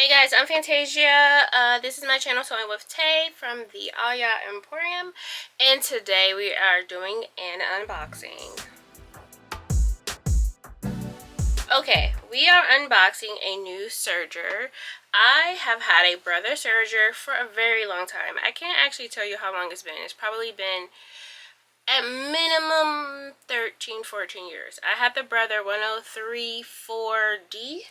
Hey guys, I'm Fantasia. This is my channel, Sewing with Tay from the Aya Emporium, and today we are doing an unboxing. Okay, we are unboxing a new serger. I have had a brother serger for a very long time. I can't actually tell you how long it's been. It's probably been at minimum 13, 14 years. I had the brother 1034D.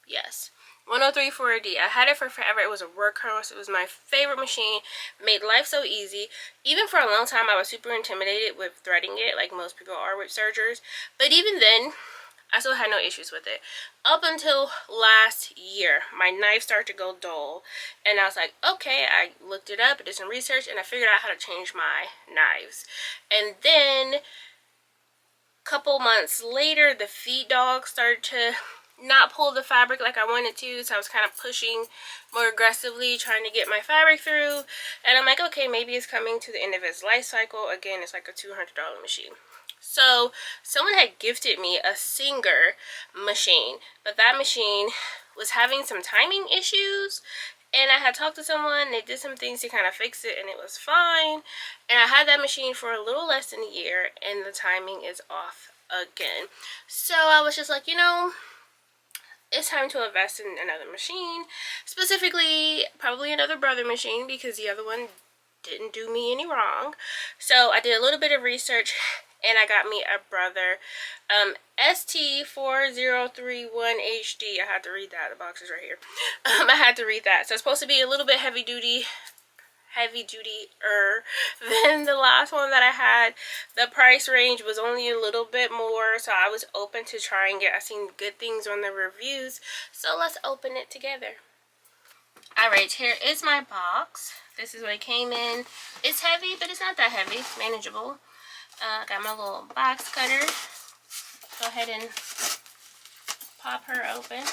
Yes. 1034D. I had it for forever. It was a workhorse. It was my favorite machine. Made life so easy. Even for a long time, I was super intimidated with threading it, like most people are with sergers. But even then, I still had no issues with it. Up until last year, my knife started to go dull. And I was like, okay, I looked it up, did some research, and I figured out how to change my knives. And then, a couple months later, the feed dog started to not pull the fabric like I wanted to, so I was kind of pushing more aggressively, trying to get my fabric through. And I'm like, okay, maybe it's coming to the end of its life cycle. Again, it's like a $200 machine. So someone had gifted me a Serger machine, but that machine was having some timing issues, and I had talked to someone. They did some things to kind of fix it, and it was fine. And I had that machine for a little less than a year, and the timing is off again. So I was just like, you know, it's time to invest in another machine, specifically probably another brother machine, because the other one didn't do me any wrong. So I did a little bit of research, and I got me a brother ST4031HD. I had to read that. The box is right here. I had to read that. So it's supposed to be a little bit heavy duty than the last one that I had. The price range was only a little bit more, so I was open to trying it. I seen good things on the reviews, so let's open it together. Alright, here is my box. This is what it came in. It's heavy, but it's not that heavy. It's manageable. Got my little box cutter. Go ahead and pop her open.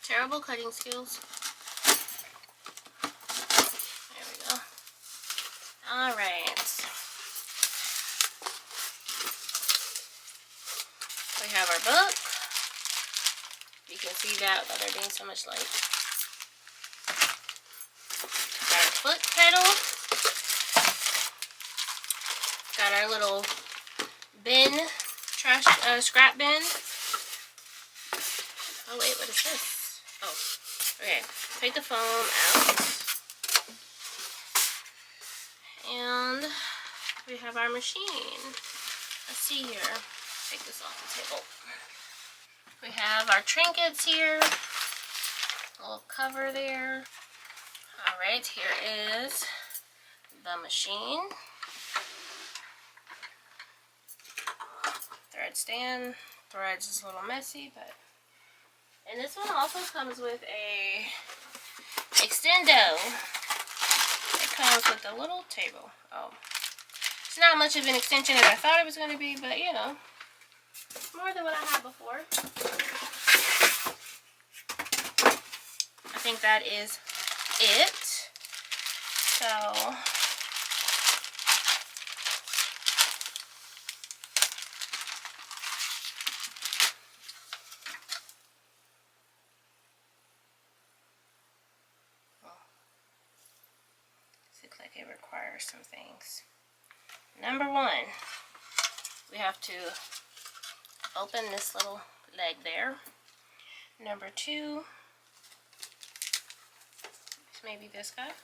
Terrible cutting skills. There we go. Alright. We have our book. You can see that by there being so much light. Got our foot pedal. Got our little bin, trash, scrap bin. Oh wait, what is this? Oh, okay. Take the foam out. And we have our machine. Let's see here. Take this off the table. We have our trinkets here. A little cover there. Alright, here is the machine. Thread stand. Threads is a little messy, but... And this one also comes with a extendo. It comes with a little table. Oh, it's not much of an extension as I thought it was going to be, but you know, more than what I had before. I think that is it. So looks like it requires some things. Number one, we have to open this little leg there. Number two, maybe this guy.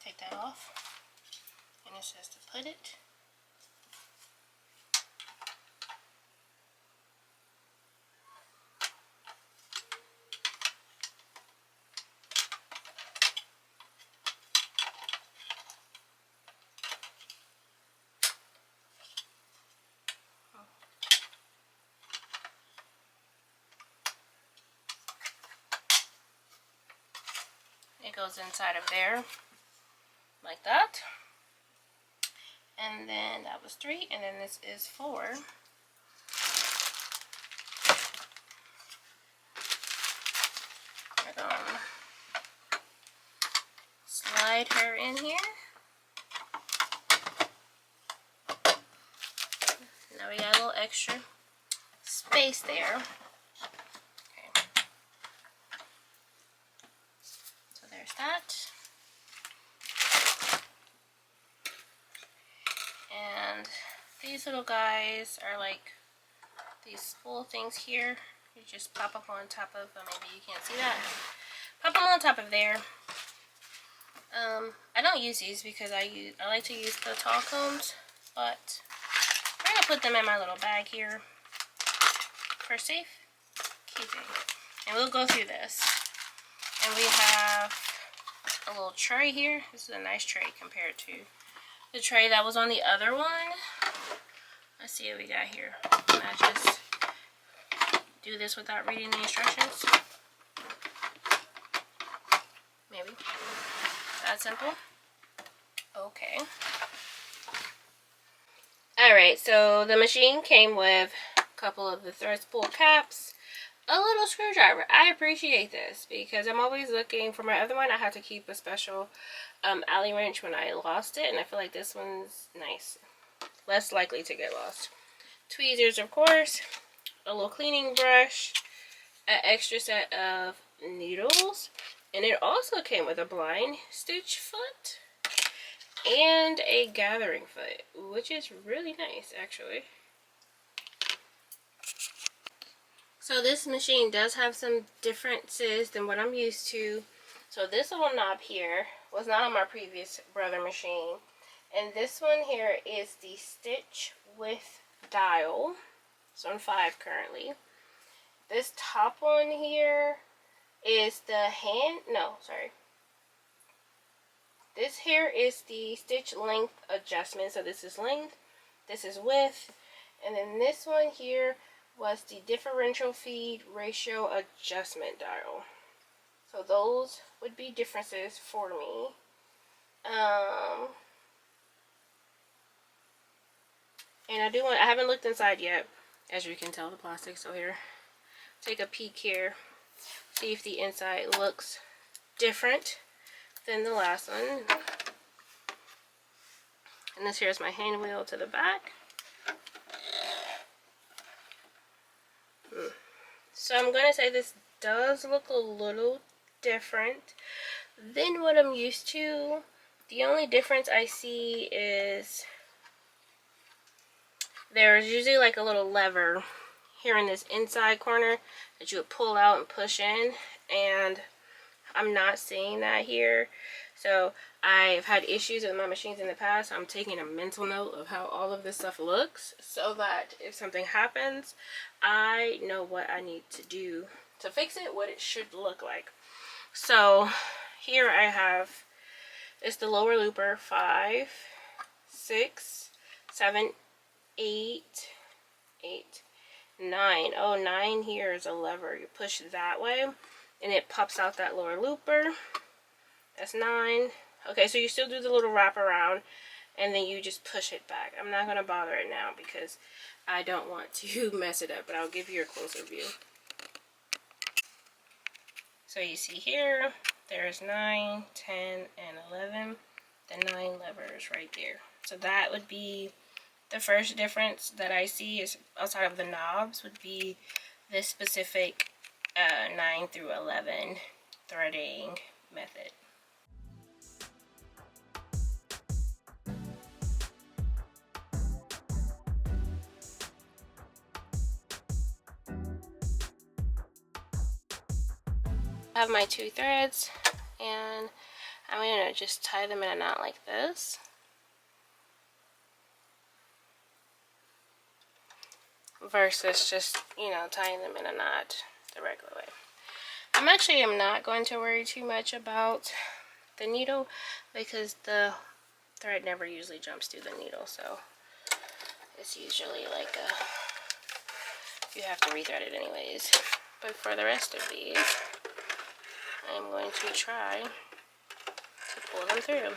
Take that off, and it says to put it. It goes inside of there, like that. And then that was 3, and then this is 4. Now we got a little extra space there. Okay. So there's that. And these little guys are like these spool things here. You just pop up on top of, maybe you can't see that. Pop them on top of there. I don't use these because I like to use the tall combs, but I'm gonna put them in my little bag here for safekeeping. And we'll go through this. And we have a little tray here. This is a nice tray compared to the tray that was on the other one. Let's see what we got here. Can I just do this without reading the instructions? Maybe. That simple? Okay. Alright, so the machine came with a couple of the thread spool caps, a little screwdriver. I appreciate this because I'm always looking for my other one. I had to keep a special Allen wrench when I lost it, and I feel like this one's nice. Less likely to get lost. Tweezers, of course, a little cleaning brush, an extra set of needles, and it also came with a blind stitch foot and a gathering foot, which is really nice actually. So this machine does have some differences than what I'm used to. So this little knob here was not on my previous Brother machine, and this one here is the stitch width dial. It's on 5 currently. This top one here is the this here is the stitch length adjustment. So this is length, this is width, and then this one here was the differential feed ratio adjustment dial. So those would be differences for me. And I haven't looked inside yet, as you can tell the plastic. So here, take a peek here, see if the inside looks different than the last one. And this here is my hand wheel to the back. So I'm going to say this does look a little different than what I'm used to. The only difference I see is there's usually like a little lever here in this inside corner that you would pull out and push in, and I'm not seeing that here. So I've had issues with my machines in the past. I'm taking a mental note of how all of this stuff looks so that if something happens, I know what I need to do to fix it, what it should look like. So here I have, it's the lower looper, 5, 6, 7, 8, 9. Oh, 9 here is a lever. You push that way and it pops out that lower looper. That's 9. Okay, so you still do the little wrap around and then you just push it back. I'm not going to bother it now because I don't want to mess it up, but I'll give you a closer view. So you see here, there's 9, 10, and 11. The 9 levers right there. So that would be the first difference that I see is outside of the knobs would be this specific 9 through 11 threading method. I have my 2 threads and I'm going to just tie them in a knot like this. Versus just, tying them in a knot the regular way. I'm not going to worry too much about the needle because the thread never usually jumps through the needle, so it's usually like you have to rethread it anyways. But for the rest of these, I'm going to try to pull them through.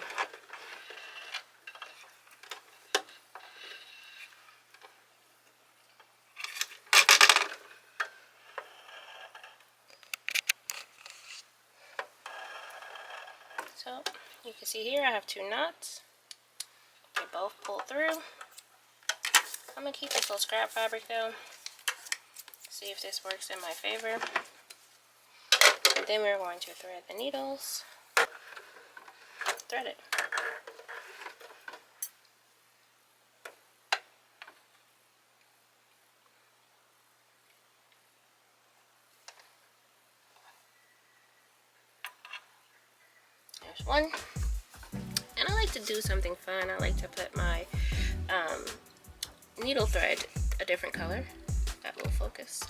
So you can see here I have 2 knots. They both pull through. I'm gonna keep this little scrap fabric though. See if this works in my favor. And then we're going to thread the needles. Thread it. There's one. And I like to do something fun. I like to put my needle thread a different color. That will focus.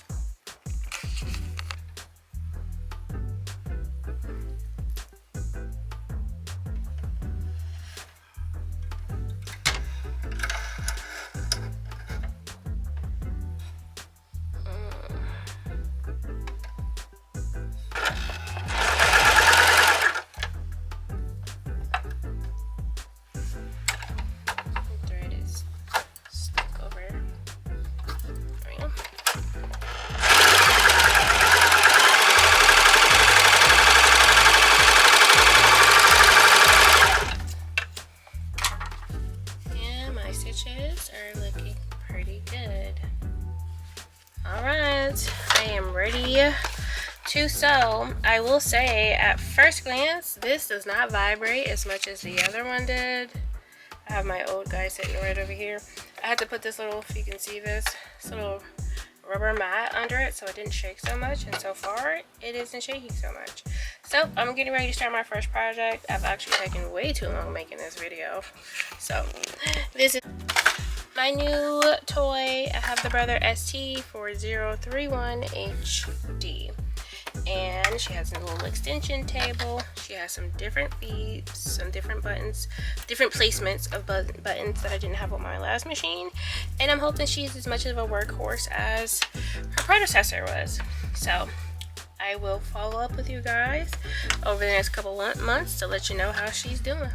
Stitches are looking pretty good. Alright, I am ready to sew. I will say at first glance this does not vibrate as much as the other one did. I have my old guy sitting right over here. I had to put this little, if you can see this little rubber mat under it so it didn't shake so much, and so far it isn't shaking so much. So I'm getting ready to start my first project. I've actually taken way too long making this video. So this is my new toy. I have the brother ST4031HD, and she has a little extension table. She has some different feet, some different buttons, different placements of buttons that I didn't have on my last machine, and I'm hoping she's as much of a workhorse as her predecessor was. So I will follow up with you guys over the next couple months to let you know how she's doing.